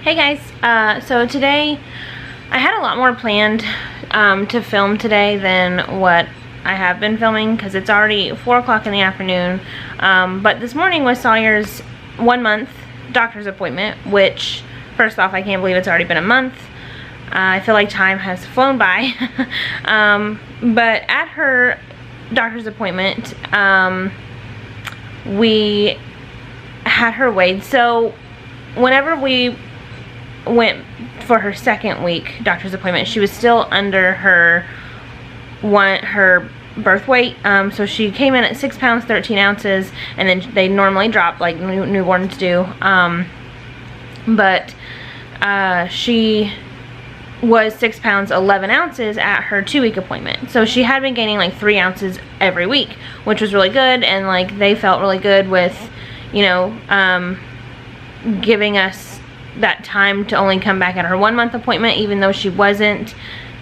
Hey guys, so today I had a lot more planned to film today than what I have been filming because it's already 4 o'clock in the afternoon. But this morning was Sawyer's 1 month doctor's appointment, which first off, I can't believe it's already been a month. I feel like time has flown by. But at her doctor's appointment, we had her weighed. So whenever we went for her second week doctor's appointment, she was still under her birth weight. So she came in at 6 pounds 13 ounces, and then they normally drop like newborns do. But she was 6 pounds 11 ounces at her 2-week appointment. So she had been gaining like 3 ounces every week, which was really good, and like they felt really good with, you know, giving us that time to only come back at her 1 month appointment, even though she wasn't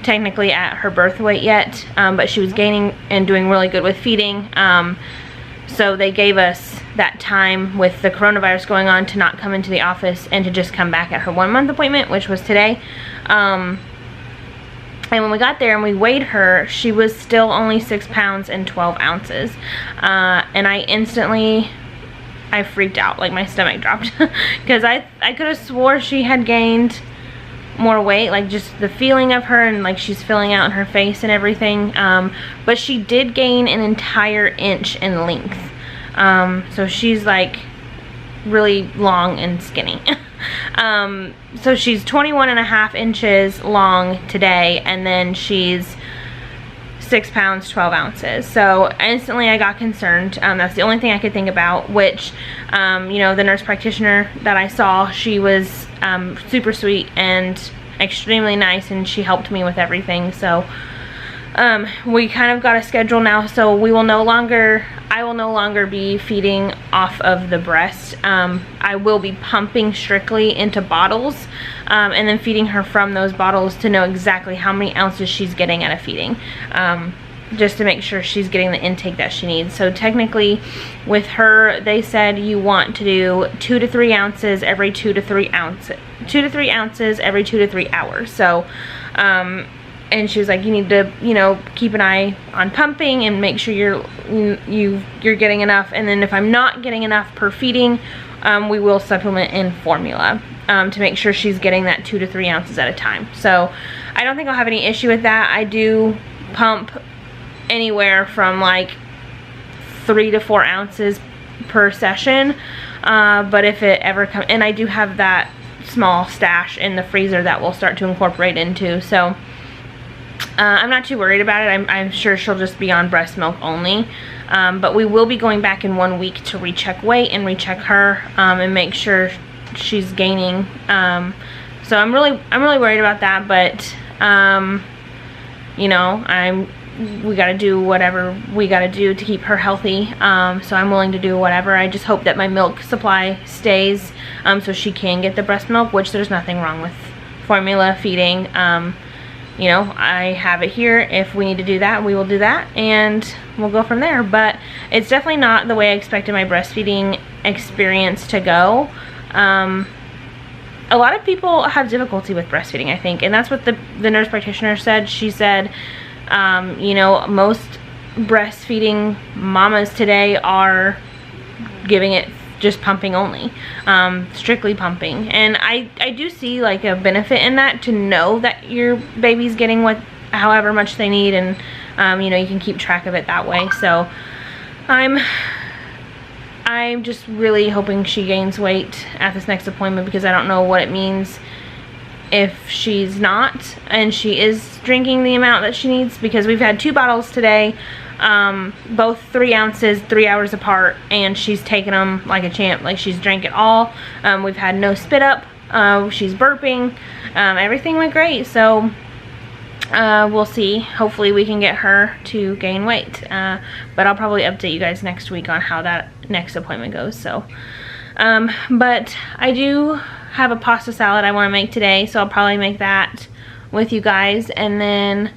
technically at her birth weight yet, but she was gaining and doing really good with feeding. So they gave us that time with the coronavirus going on to not come into the office and to just come back at her 1 month appointment, which was today. And when we got there and we weighed her, she was still only 6 pounds and 12 ounces. And I freaked out, like my stomach dropped, because I could have swore she had gained more weight, like just the feeling of her, and like she's filling out in her face and everything. But she did gain an entire inch in length. So she's like really long and skinny. So she's 21.5 inches long today, and then she's 6 pounds 12 ounces. So instantly I got concerned. That's the only thing I could think about, which you know, the nurse practitioner that I saw, she was super sweet and extremely nice, and she helped me with everything. So we kind of got a schedule now, so I will no longer be feeding off of the breast. I will be pumping strictly into bottles, and then feeding her from those bottles to know exactly how many ounces she's getting at a feeding, just to make sure she's getting the intake that she needs. So technically with her, they said you want to do 2 to 3 ounces every 2 to 3 ounces, 2 to 3 ounces every 2 to 3 hours. So and she was like, you need to, you know, keep an eye on pumping and make sure you're getting enough. And then if I'm not getting enough per feeding, we will supplement in formula to make sure she's getting that 2 to 3 ounces at a time. So I don't think I'll have any issue with that. I do pump anywhere from like 3 to 4 ounces per session. But if it ever comes, and I do have that small stash in the freezer that we'll start to incorporate into. So I'm not too worried about it. I'm sure she'll just be on breast milk only. But we will be going back in 1 week to recheck weight and recheck her, and make sure she's gaining. So I'm really worried about that. But you know, we got to do whatever we got to do to keep her healthy. So I'm willing to do whatever. I just hope that my milk supply stays, so she can get the breast milk, which there's nothing wrong with formula feeding. You know, I have it here. If we need to do that, we will do that, and we'll go from there. But it's definitely not the way I expected my breastfeeding experience to go. A lot of people have difficulty with breastfeeding, I think, and that's what the nurse practitioner said. She said, you know, most breastfeeding mamas today are giving it just pumping only, strictly pumping. And I do see like a benefit in that, to know that your baby's getting however much they need, and you know, you can keep track of it that way. So I'm just really hoping she gains weight at this next appointment, because I don't know what it means if she's not and she is drinking the amount that she needs, because we've had 2 bottles today, both 3 ounces 3 hours apart, and she's taken them like a champ. Like, she's drank it all. We've had no spit up. She's burping. Everything went great. So we'll see. Hopefully we can get her to gain weight, but I'll probably update you guys next week on how that next appointment goes. So but I do have a pasta salad I want to make today, so I'll probably make that with you guys, and then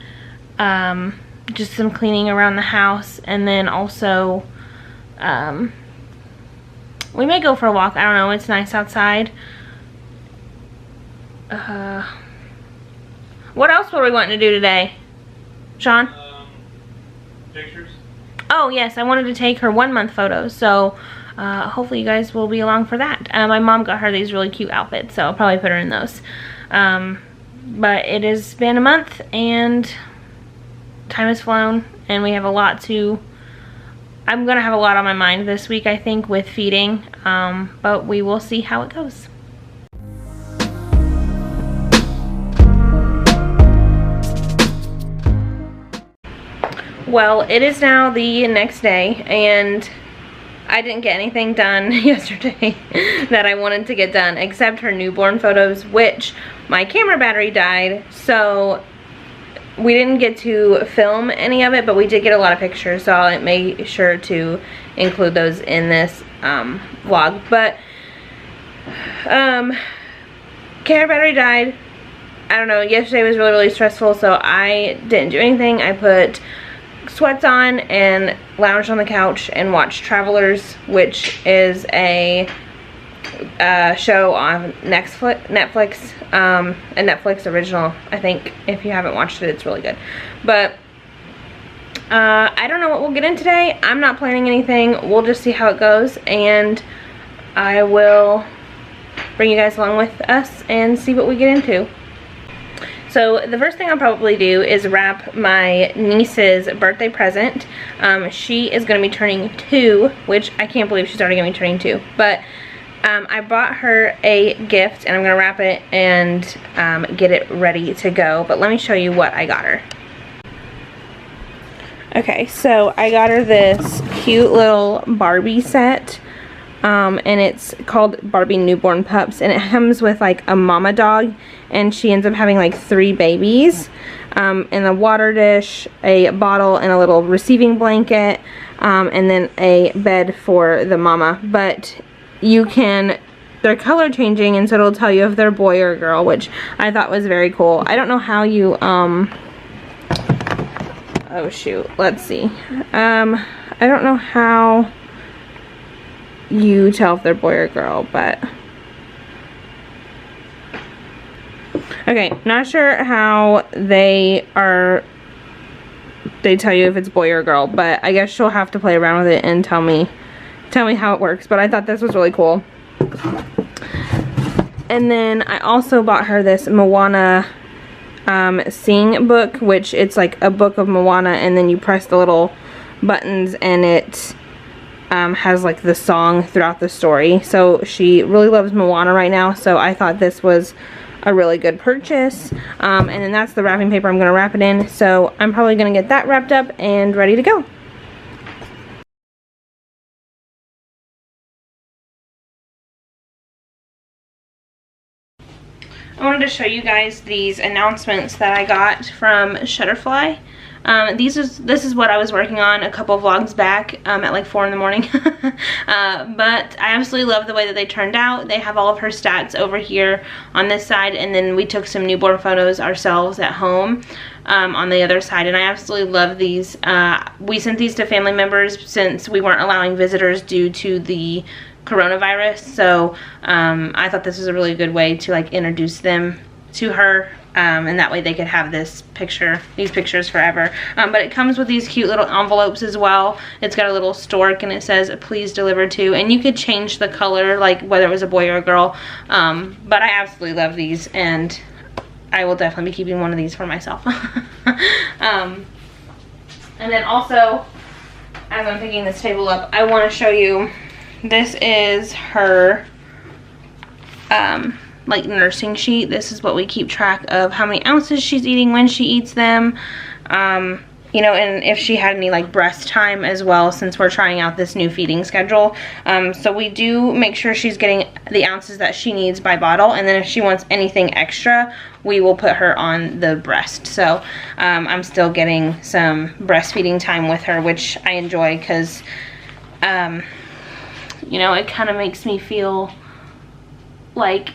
just some cleaning around the house, and then also we may go for a walk. I don't know, it's nice outside. What else were we wanting to do today, Sean? Pictures. Oh yes, I wanted to take her 1 month photos, so hopefully you guys will be along for that. My mom got her these really cute outfits, so I'll probably put her in those. But it has been a month and time has flown, and we have a lot to, I'm gonna have a lot on my mind this week, I think, with feeding, but we will see how it goes. Well, it is now the next day, and I didn't get anything done yesterday that I wanted to get done, except her newborn photos, which my camera battery died, so we didn't get to film any of it, but we did get a lot of pictures, so I'll make sure to include those in this vlog. But camera battery died. I don't know, yesterday was really stressful, so I didn't do anything. I put sweats on and lounged on the couch and watched Travelers, which is a show on Netflix, a Netflix original. I think if you haven't watched it, it's really good. But I don't know what we'll get in today. I'm not planning anything. We'll just see how it goes, and I will bring you guys along with us and see what we get into. So the first thing I'll probably do is wrap my niece's birthday present. She is going to be turning 2, which I can't believe she's already going to be turning 2. But I bought her a gift, and I'm going to wrap it and get it ready to go. But let me show you what I got her. Okay, so I got her this cute little Barbie set. And it's called Barbie Newborn Pups, and it comes with like a mama dog, and she ends up having like 3 babies, and a water dish, a bottle, and a little receiving blanket, and then a bed for the mama. But you can, they're color changing, and so it'll tell you if they're boy or girl, which I thought was very cool. I don't know how you oh shoot, let's see. I don't know how you tell if they're boy or girl, but okay, not sure how they tell you if it's boy or girl, but I guess she'll have to play around with it and tell me how it works. But I thought this was really cool. And then I also bought her this Moana sing book, which it's like a book of Moana, and then you press the little buttons and it has like the song throughout the story. So she really loves Moana right now, so I thought this was a really good purchase. And then that's the wrapping paper I'm going to wrap it in, so I'm probably going to get that wrapped up and ready to go. I wanted to show you guys these announcements that I got from Shutterfly. This is what I was working on a couple vlogs back at like 4 in the morning. But I absolutely love the way that they turned out. They have all of her stats over here on this side, and then we took some newborn photos ourselves at home on the other side, and I absolutely love these. We sent these to family members since we weren't allowing visitors due to the coronavirus, so I thought this was a really good way to like introduce them to her, and that way they could have these pictures forever. But it comes with these cute little envelopes as well. It's got a little stork, and it says please deliver to, and you could change the color, like whether it was a boy or a girl. But I absolutely love these, and I will definitely be keeping one of these for myself. And then also, as I'm picking this table up, I want to show you, this is her like nursing sheet. This is what we keep track of, how many ounces she's eating, when she eats them, you know, and if she had any like breast time as well, since we're trying out this new feeding schedule. So we do make sure she's getting the ounces that she needs by bottle, and then if she wants anything extra, we will put her on the breast. So I'm still getting some breastfeeding time with her, which I enjoy, because you know, it kind of makes me feel like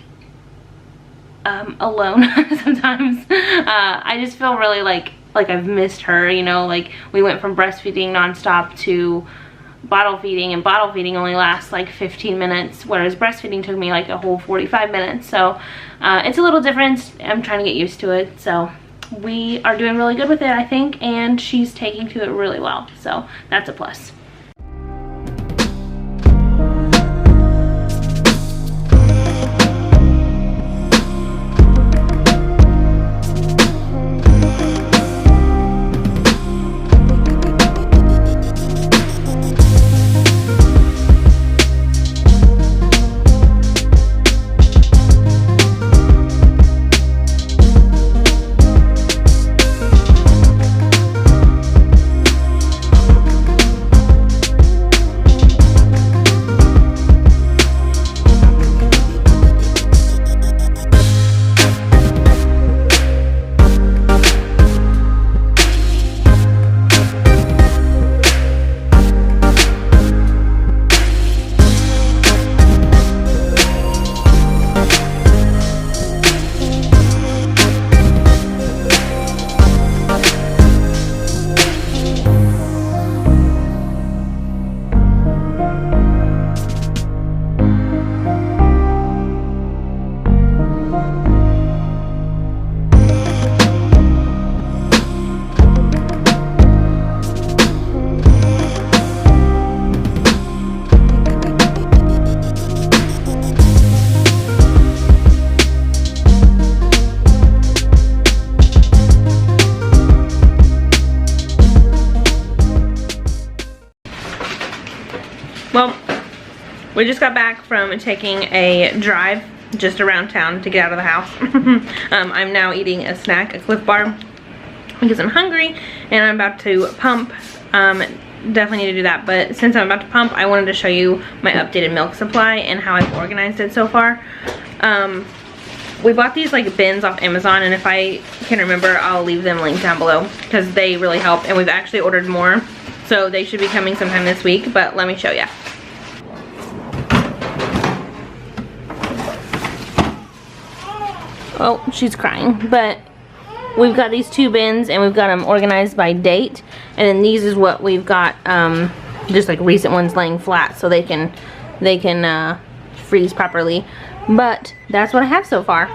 alone sometimes. I just feel really like I've missed her, you know, like we went from breastfeeding nonstop to bottle feeding, and bottle feeding only lasts like 15 minutes, whereas breastfeeding took me like a whole 45 minutes. So it's a little different. I'm trying to get used to it. So we are doing really good with it, I think, and she's taking to it really well. So that's a plus. Well, we just got back from taking a drive just around town to get out of the house. I'm now eating a snack, a Cliff Bar, because I'm hungry and I'm about to pump. Definitely need to do that, but since I'm about to pump, I wanted to show you my updated milk supply and how I've organized it so far. We bought these like bins off Amazon, and if I can remember, I'll leave them linked down below because they really help, and we've actually ordered more. So they should be coming sometime this week, but let me show you. Oh, she's crying. But we've got these 2 bins, and we've got them organized by date. And then these is what we've got, just like recent ones laying flat so they can freeze properly. But that's what I have so far.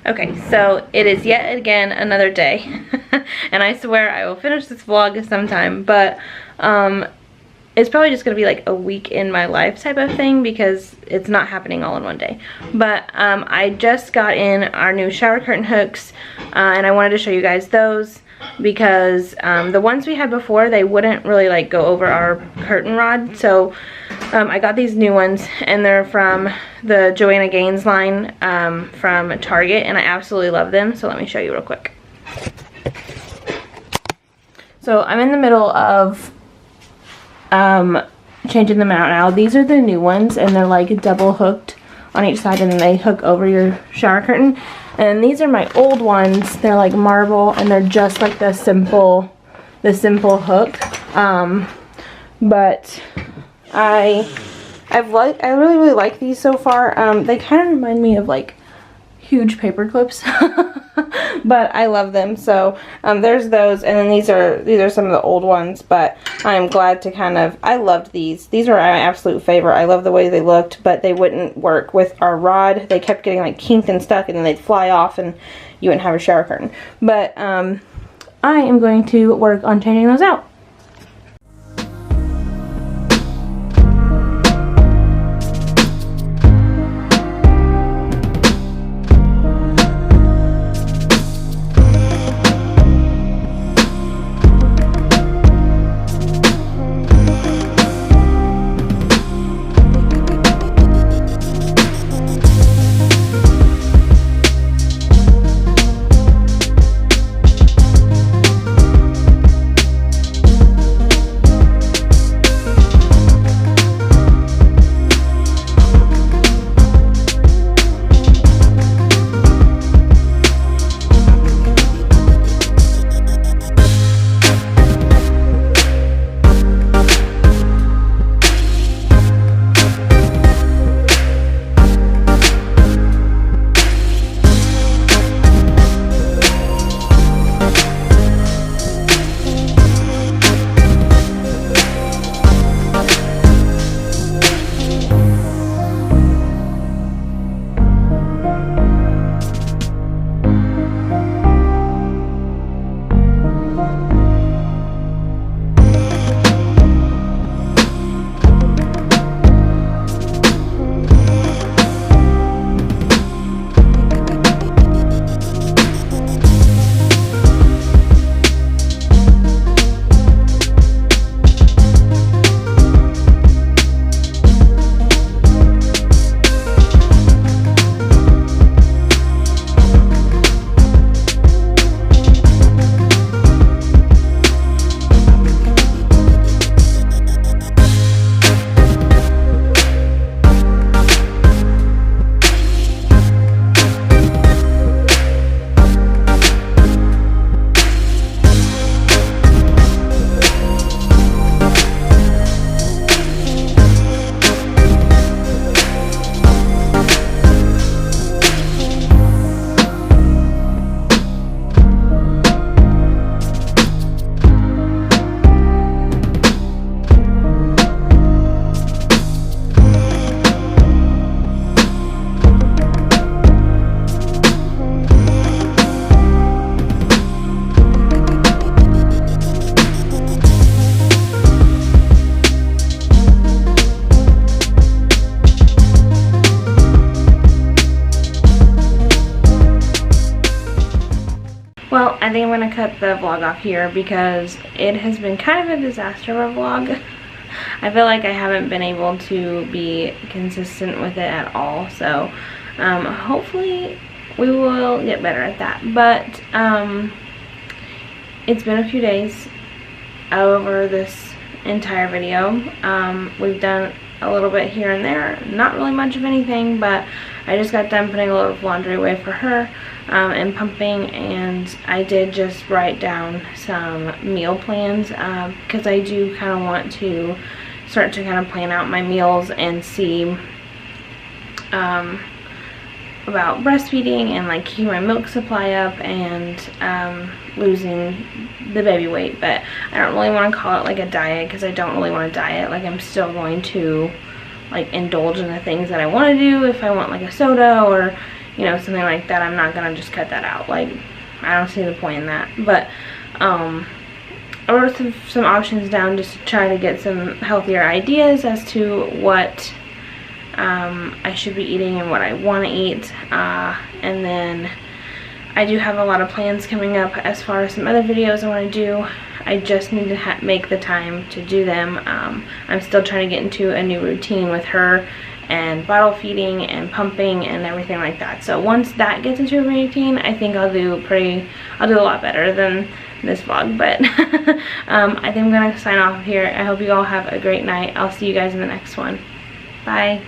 Okay, so it is yet again another day, and I swear I will finish this vlog sometime, but it's probably just gonna be like a week in my life type of thing because it's not happening all in one day. But I just got in our new shower curtain hooks, and I wanted to show you guys those because the ones we had before, they wouldn't really like go over our curtain rod. So I got these new ones, and they're from the Joanna Gaines line from Target, and I absolutely love them. So let me show you real quick. So I'm in the middle of changing them out now. These are the new ones, and they're like double hooked on each side, and then they hook over your shower curtain. And these are my old ones. They're like marble, and they're just like the simple hook. But I really like these so far. They kind of remind me of like huge paper clips, but I love them. So there's those, and then these are some of the old ones. But I'm glad to I loved these. These are my absolute favorite. I love the way they looked, but they wouldn't work with our rod. They kept getting like kinked and stuck, and then they'd fly off, and you wouldn't have a shower curtain. But I am going to work on changing those out. think I'm gonna cut the vlog off here because it has been kind of a disaster of a vlog. I feel like I haven't been able to be consistent with it at all, so hopefully we will get better at that. But it's been a few days over this entire video. We've done a little bit here and there, not really much of anything, but I just got done putting a load of laundry away for her and pumping, and I did just write down some meal plans because I do kind of want to start to kind of plan out my meals and see about breastfeeding and like keeping my milk supply up and losing the baby weight. But I don't really want to call it like a diet because I don't really want to diet. Like, I'm still going to like indulge in the things that I want to do. If I want like a soda or, you know, something like that, I'm not gonna just cut that out. Like, I don't see the point in that. But I wrote some options down just to try to get some healthier ideas as to what I should be eating and what I want to eat. And then I do have a lot of plans coming up as far as some other videos I want to do. I just need to make the time to do them. I'm still trying to get into a new routine with her and bottle feeding and pumping and everything like that. So once that gets into a routine, I think I'll do a lot better than this vlog. But I think I'm gonna sign off here. I hope you all have a great night. I'll see you guys in the next one. Bye.